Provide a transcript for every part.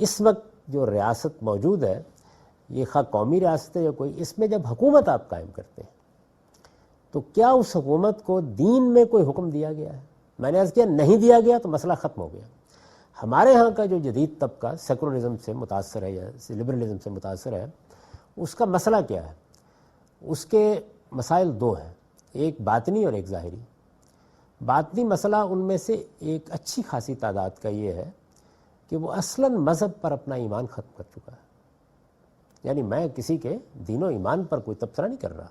اس وقت جو ریاست موجود ہے یہ خواہ قومی ریاست ہے یا کوئی، اس میں جب حکومت آپ قائم کرتے ہیں تو کیا اس حکومت کو دین میں کوئی حکم دیا گیا ہے؟ میں نے عرض کیا نہیں دیا گیا تو مسئلہ ختم ہو گیا۔ ہمارے ہاں کا جو جدید طبقہ سیکولرزم سے متاثر ہے یا لبرلزم سے متاثر ہے، اس کا مسئلہ کیا ہے؟ اس کے مسائل دو ہیں، ایک باطنی اور ایک ظاہری۔ باطنی مسئلہ ان میں سے ایک اچھی خاصی تعداد کا یہ ہے کہ وہ اصلاً مذہب پر اپنا ایمان ختم کر چکا ہے۔ یعنی میں کسی کے دین و ایمان پر کوئی تبصرہ نہیں کر رہا،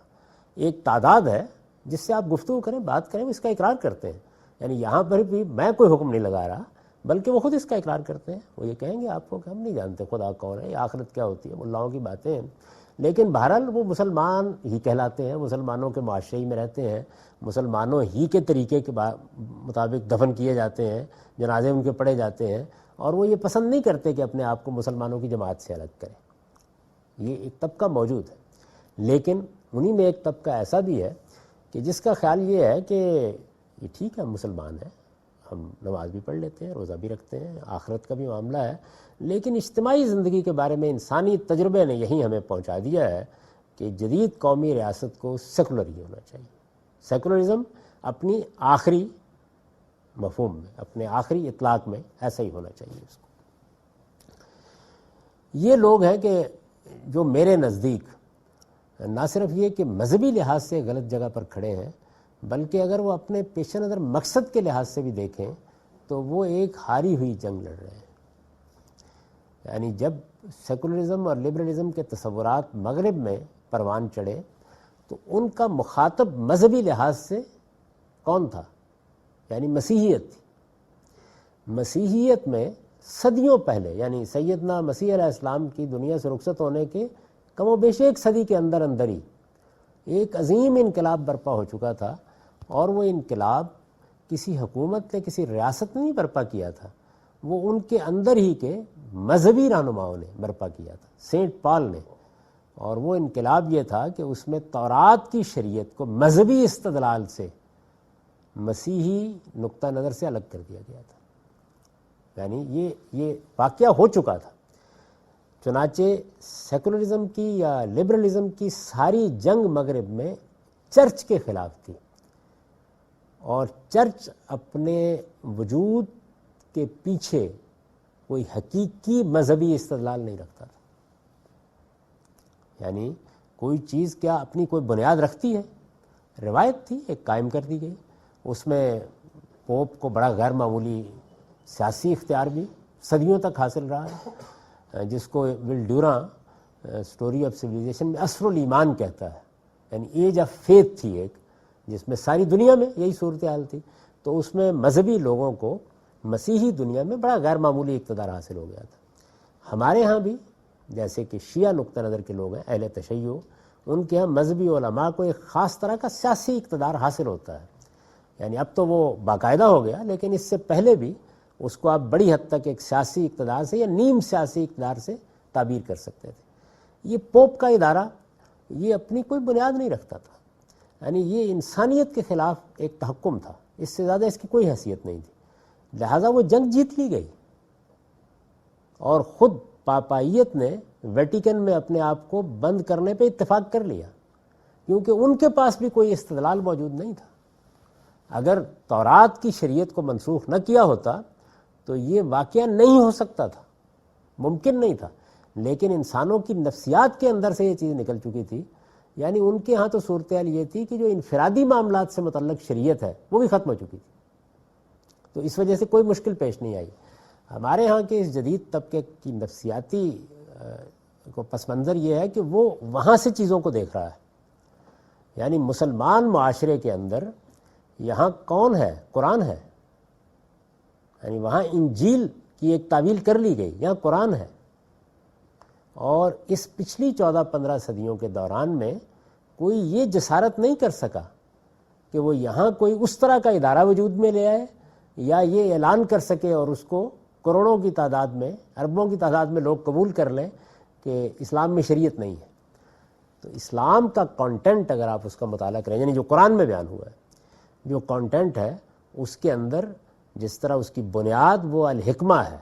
ایک تعداد ہے جس سے آپ گفتگو کریں، بات کریں، وہ اس کا اقرار کرتے ہیں۔ یعنی یہاں پر بھی میں کوئی حکم نہیں لگا رہا، بلکہ وہ خود اس کا اقرار کرتے ہیں۔ وہ یہ کہیں گے آپ کو کہ ہم نہیں جانتے خدا کون ہے، یہ آخرت کیا ہوتی ہے، ملاؤں کی باتیں ہیں، لیکن بہرحال وہ مسلمان ہی کہلاتے ہیں، مسلمانوں کے معاشرے ہی میں رہتے ہیں، مسلمانوں ہی کے طریقے کے مطابق دفن کیے جاتے ہیں، جنازے ان کے پڑھے جاتے ہیں، اور وہ یہ پسند نہیں کرتے کہ اپنے آپ کو مسلمانوں کی جماعت سے الگ کریں۔ یہ ایک طبقہ موجود ہے، لیکن انہی میں ایک طبقہ ایسا بھی ہے کہ جس کا خیال یہ ہے کہ یہ ٹھیک ہے، ہم مسلمان ہیں، ہم نماز بھی پڑھ لیتے ہیں، روزہ بھی رکھتے ہیں، آخرت کا بھی معاملہ ہے، لیکن اجتماعی زندگی کے بارے میں انسانی تجربے نے یہی ہمیں پہنچا دیا ہے کہ جدید قومی ریاست کو سیکولر ہی ہونا چاہیے۔ سیکولرزم اپنی آخری مفہوم میں، اپنے آخری اطلاق میں ایسا ہی ہونا چاہیے اس کو۔ یہ لوگ ہیں کہ جو میرے نزدیک نہ صرف یہ کہ مذہبی لحاظ سے غلط جگہ پر کھڑے ہیں، بلکہ اگر وہ اپنے پیش نظر مقصد کے لحاظ سے بھی دیکھیں تو وہ ایک ہاری ہوئی جنگ لڑ رہے ہیں۔ یعنی جب سیکولرزم اور لبرلزم کے تصورات مغرب میں پروان چڑھے تو ان کا مخاطب مذہبی لحاظ سے کون تھا؟ یعنی مسیحیت تھی۔ مسیحیت میں صدیوں پہلے، یعنی سیدنا مسیح علیہ السلام کی دنیا سے رخصت ہونے کے کم و بیش ایک صدی کے اندر اندر ہی ایک عظیم انقلاب برپا ہو چکا تھا، اور وہ انقلاب کسی حکومت نے، کسی ریاست نے نہیں برپا کیا تھا، وہ ان کے اندر ہی کے مذہبی رہنماؤں نے برپا کیا تھا، سینٹ پال نے۔ اور وہ انقلاب یہ تھا کہ اس میں تورات کی شریعت کو مذہبی استدلال سے مسیحی نقطہ نظر سے الگ کر دیا گیا تھا۔ یعنی یہ واقعہ ہو چکا تھا۔ چنانچہ سیکولرزم کی یا لبرلزم کی ساری جنگ مغرب میں چرچ کے خلاف تھی، اور چرچ اپنے وجود کے پیچھے کوئی حقیقی مذہبی استدلال نہیں رکھتا تھا۔ یعنی کوئی چیز کیا اپنی کوئی بنیاد رکھتی ہے؟ روایت تھی، ایک قائم کر دی گئی، اس میں پوپ کو بڑا غیر معمولی سیاسی اختیار بھی صدیوں تک حاصل رہا ہے، جس کو ول ڈیوراں سٹوری آف سویلائزیشن میں عصر الایمان کہتا ہے، یعنی ایج آف فیتھ تھی ایک، جس میں ساری دنیا میں یہی صورتحال تھی۔ تو اس میں مذہبی لوگوں کو مسیحی دنیا میں بڑا غیر معمولی اقتدار حاصل ہو گیا تھا۔ ہمارے ہاں بھی جیسے کہ شیعہ نقطہ نظر کے لوگ ہیں، اہل تشیع، ان کے ہاں مذہبی علماء کو ایک خاص طرح کا سیاسی اقتدار حاصل ہوتا ہے۔ یعنی اب تو وہ باقاعدہ ہو گیا، لیکن اس سے پہلے بھی اس کو آپ بڑی حد تک ایک سیاسی اقتدار سے یا نیم سیاسی اقتدار سے تعبیر کر سکتے تھے۔ یہ پوپ کا ادارہ یہ اپنی کوئی بنیاد نہیں رکھتا تھا، یعنی یہ انسانیت کے خلاف ایک تحکم تھا، اس سے زیادہ اس کی کوئی حیثیت نہیں تھی، لہٰذا وہ جنگ جیت لی گئی، اور خود پاپائیت نے ویٹیکن میں اپنے آپ کو بند کرنے پہ اتفاق کر لیا، کیونکہ ان کے پاس بھی کوئی استدلال موجود نہیں تھا۔ اگر تورات کی شریعت کو منسوخ نہ کیا ہوتا تو یہ واقعہ نہیں ہو سکتا تھا، ممکن نہیں تھا، لیکن انسانوں کی نفسیات کے اندر سے یہ چیز نکل چکی تھی۔ یعنی ان کے ہاں تو صورتحال یہ تھی کہ جو انفرادی معاملات سے متعلق شریعت ہے وہ بھی ختم ہو چکی تھی، تو اس وجہ سے کوئی مشکل پیش نہیں آئی۔ ہمارے ہاں کے اس جدید طبقے کی نفسیاتی کو پس منظر یہ ہے کہ وہ وہاں سے چیزوں کو دیکھ رہا ہے۔ یعنی مسلمان معاشرے کے اندر یہاں کون ہے؟ قرآن ہے، یعنی وہاں انجیل کی ایک تعویل کر لی گئی، یہاں قرآن ہے۔ اور اس پچھلی 14-15 صدیوں کے دوران میں کوئی یہ جسارت نہیں کر سکا کہ وہ یہاں کوئی اس طرح کا ادارہ وجود میں لے آئے یا یہ اعلان کر سکے اور اس کو کروڑوں کی تعداد میں، اربوں کی تعداد میں لوگ قبول کر لیں کہ اسلام میں شریعت نہیں ہے۔ تو اسلام کا کانٹینٹ اگر آپ اس کا مطالعہ کریں، یعنی جو قرآن میں بیان ہوا ہے، جو کانٹینٹ ہے اس کے اندر جس طرح اس کی بنیاد وہ الحکمہ ہے،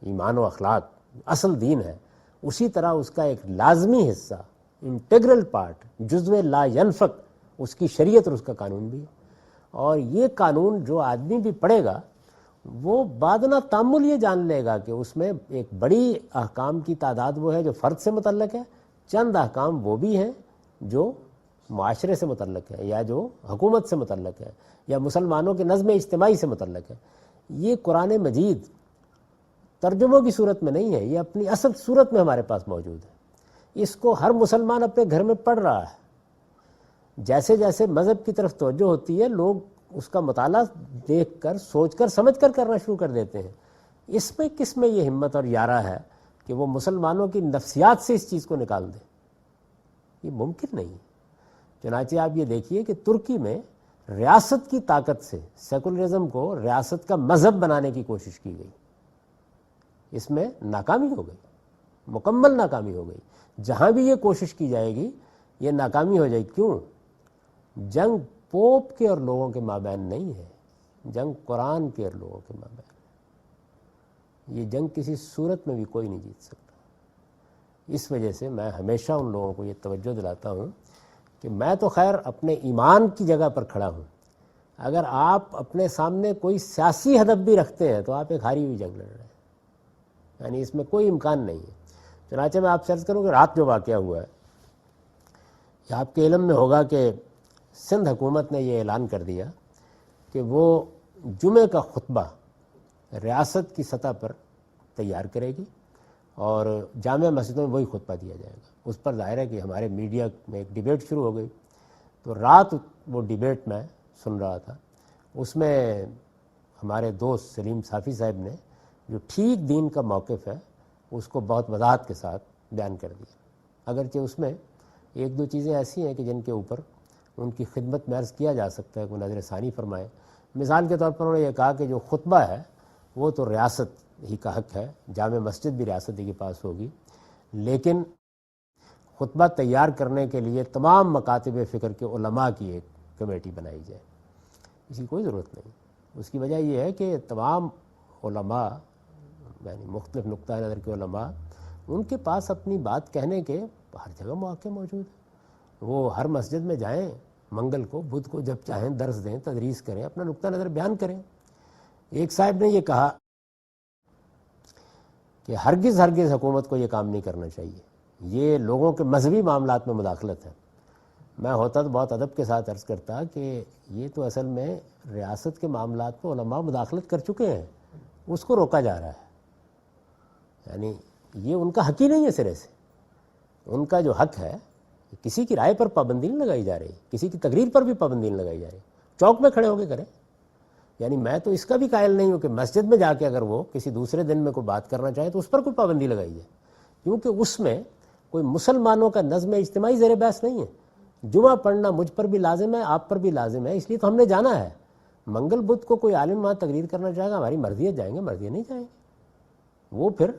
ایمان و اخلاق، اصل دین ہے، اسی طرح اس کا ایک لازمی حصہ، انٹیگرل پارٹ، جزو لا ینفک اس کی شریعت اور اس کا قانون بھی ہے۔ اور یہ قانون جو آدمی بھی پڑھے گا وہ بادنہ تامل یہ جان لے گا کہ اس میں ایک بڑی احکام کی تعداد وہ ہے جو فرد سے متعلق ہے، چند احکام وہ بھی ہیں جو معاشرے سے متعلق ہے یا جو حکومت سے متعلق ہے یا مسلمانوں کے نظم اجتماعی سے متعلق ہے۔ یہ قرآن مجید ترجموں کی صورت میں نہیں ہے، یہ اپنی اصل صورت میں ہمارے پاس موجود ہے۔ اس کو ہر مسلمان اپنے گھر میں پڑھ رہا ہے۔ جیسے جیسے مذہب کی طرف توجہ ہوتی ہے لوگ اس کا مطالعہ دیکھ کر، سوچ کر، سمجھ کر کرنا شروع کر دیتے ہیں۔ اس میں کس میں یہ ہمت اور یارہ ہے کہ وہ مسلمانوں کی نفسیات سے اس چیز کو نکال دے؟ یہ ممکن نہیں۔ چنانچہ آپ یہ دیکھیے کہ ترکی میں ریاست کی طاقت سے سیکولرزم کو ریاست کا مذہب بنانے کی کوشش کی گئی، اس میں ناکامی ہو گئی، مکمل ناکامی ہو گئی۔ جہاں بھی یہ کوشش کی جائے گی یہ ناکامی ہو جائے گی۔ کیوں؟ جنگ پوپ کے اور لوگوں کے مابین نہیں ہے، جنگ قرآن کے اور لوگوں کے مابین۔ یہ جنگ کسی صورت میں بھی کوئی نہیں جیت سکتا۔ اس وجہ سے میں ہمیشہ ان لوگوں کو یہ توجہ دلاتا ہوں کہ میں تو خیر اپنے ایمان کی جگہ پر کھڑا ہوں، اگر آپ اپنے سامنے کوئی سیاسی ہدف بھی رکھتے ہیں تو آپ ایک ہاری ہوئی جنگ لڑ رہے ہیں، یعنی اس میں کوئی امکان نہیں ہے۔ چنانچہ میں آپ سے عرض کروں کہ رات جو واقعہ ہوا ہے، یہ آپ کے علم میں ہوگا کہ سندھ حکومت نے یہ اعلان کر دیا کہ وہ جمعہ کا خطبہ ریاست کی سطح پر تیار کرے گی اور جامع مسجدوں میں وہی خطبہ دیا جائے گا۔ اس پر ظاہر ہے کہ ہمارے میڈیا میں ایک ڈیبیٹ شروع ہو گئی، تو رات وہ ڈیبیٹ میں سن رہا تھا، اس میں ہمارے دوست سلیم صافی صاحب نے جو ٹھیک دین کا موقف ہے اس کو بہت وضاحت کے ساتھ بیان کر دیا، اگرچہ اس میں ایک دو چیزیں ایسی ہیں کہ جن کے اوپر ان کی خدمت میں عرض کیا جا سکتا ہے، کوئی نظر ثانی فرمائے۔ مثال کے طور پر انہوں نے یہ کہا کہ جو خطبہ ہے وہ تو ریاست ہی کا حق ہے، جامع مسجد بھی ریاست ہی کے پاس ہوگی، لیکن خطبہ تیار کرنے کے لیے تمام مکاتب فکر کے علماء کی ایک کمیٹی بنائی جائے۔ اس کی کوئی ضرورت نہیں۔ اس کی وجہ یہ ہے کہ تمام علماء، یعنی مختلف نقطہ نظر کے علماء، ان کے پاس اپنی بات کہنے کے ہر جگہ مواقع موجود ہیں۔ وہ ہر مسجد میں جائیں، منگل کو، بدھ کو، جب چاہیں درس دیں، تدریس کریں، اپنا نقطہ نظر بیان کریں۔ ایک صاحب نے یہ کہا کہ ہرگز حکومت کو یہ کام نہیں کرنا چاہیے، یہ لوگوں کے مذہبی معاملات میں مداخلت ہے۔ میں ہوتا تو بہت ادب کے ساتھ عرض کرتا کہ یہ تو اصل میں ریاست کے معاملات میں علماء مداخلت کر چکے ہیں، اس کو روکا جا رہا ہے، یعنی یہ ان کا حق ہی نہیں ہے سرے سے۔ ان کا جو حق ہے، کسی کی رائے پر پابندی نہیں لگائی جا رہی، کسی کی تقریر پر بھی پابندی نہیں لگائی جا رہی، چوک میں کھڑے ہو کے کریں۔ یعنی میں تو اس کا بھی قائل نہیں ہوں کہ مسجد میں جا کے اگر وہ کسی دوسرے دن میں کوئی بات کرنا چاہے تو اس پر کوئی پابندی لگائی جائے، کیونکہ اس میں کوئی مسلمانوں کا نظم اجتماعی زیر بحث نہیں ہے۔ جمعہ پڑھنا مجھ پر بھی لازم ہے، آپ پر بھی لازم ہے، اس لیے تو ہم نے جانا ہے۔ منگل بدھ کو کوئی عالم وہاں تقریر کرنا چاہے گا، ہماری مرضی ہے جائیں گے، مرضی نہیں جائیں گے۔ وہ پھر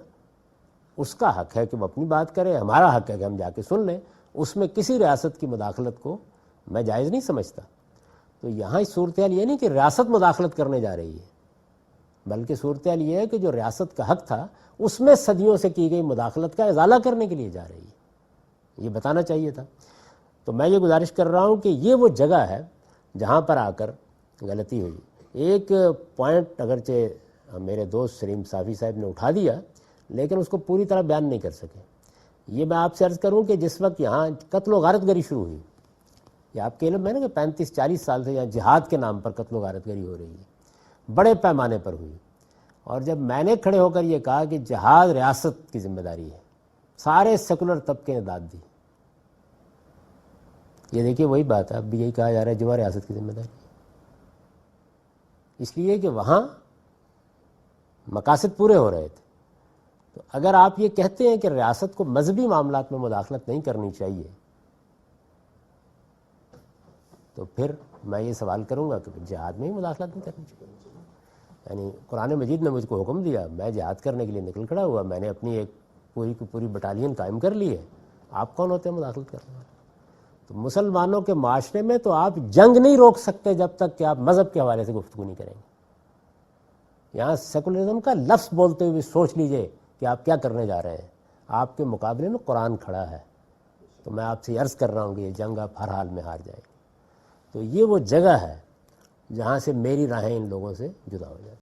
اس کا حق ہے کہ وہ اپنی بات کرے، ہمارا حق ہے کہ ہم جا کے سن لیں۔ اس میں کسی ریاست کی مداخلت کو میں جائز نہیں سمجھتا۔ تو یہاں اس صورتحال یہ نہیں کہ ریاست مداخلت کرنے جا رہی ہے، بلکہ صورتحال یہ ہے کہ جو ریاست کا حق تھا اس میں صدیوں سے کی گئی مداخلت کا ازالہ کرنے کے لیے جا رہی ہے، یہ بتانا چاہیے تھا۔ تو میں یہ گزارش کر رہا ہوں کہ یہ وہ جگہ ہے جہاں پر آ کر غلطی ہوئی۔ ایک پوائنٹ اگرچہ میرے دوست سلیم صافی صاحب نے اٹھا دیا لیکن اس کو پوری طرح بیان نہیں کر سکے۔ یہ میں آپ سے عرض کروں کہ جس وقت یہاں قتل و غارت گری شروع ہوئی، یہ آپ کے علم میں نا کہ 35-40 سال سے یہاں جہاد کے نام پر قتل و غارت گری ہو رہی ہے، بڑے پیمانے پر ہوئی، اور جب میں نے کھڑے ہو کر یہ کہا کہ جہاد ریاست کی ذمہ داری ہے، سارے سیکولر طبقے نے داد دی۔ یہ دیکھیے وہی بات ہے، اب بھی یہی کہا جا رہا ہے جمعہ ریاست کی ذمہ داری ہے، اس لیے کہ وہاں مقاصد پورے ہو رہے تھے۔ تو اگر آپ یہ کہتے ہیں کہ ریاست کو مذہبی معاملات میں مداخلت نہیں کرنی چاہیے، تو پھر میں یہ سوال کروں گا کہ جہاد میں ہی مداخلت نہیں کرنی چاہیے۔ یعنی قرآن مجید نے مجھ کو حکم دیا، میں جہاد کرنے کے لیے نکل کھڑا ہوا، میں نے اپنی ایک پوری کی پوری بٹالین قائم کر لی ہے، آپ کون ہوتے ہیں مداخلت کرنے والے؟ تو مسلمانوں کے معاشرے میں تو آپ جنگ نہیں روک سکتے جب تک کہ آپ مذہب کے حوالے سے گفتگو نہیں کریں گے۔ یہاں سیکولرزم کا لفظ بولتے ہوئے سوچ لیجئے کہ آپ کیا کرنے جا رہے ہیں، آپ کے مقابلے میں قرآن کھڑا ہے، تو میں آپ سے عرض کر رہا ہوں کہ یہ جنگ آپ ہر حال میں ہار جائیں گے۔ تو یہ وہ جگہ ہے جہاں سے میری راہیں ان لوگوں سے جدا ہو جاتی ہیں۔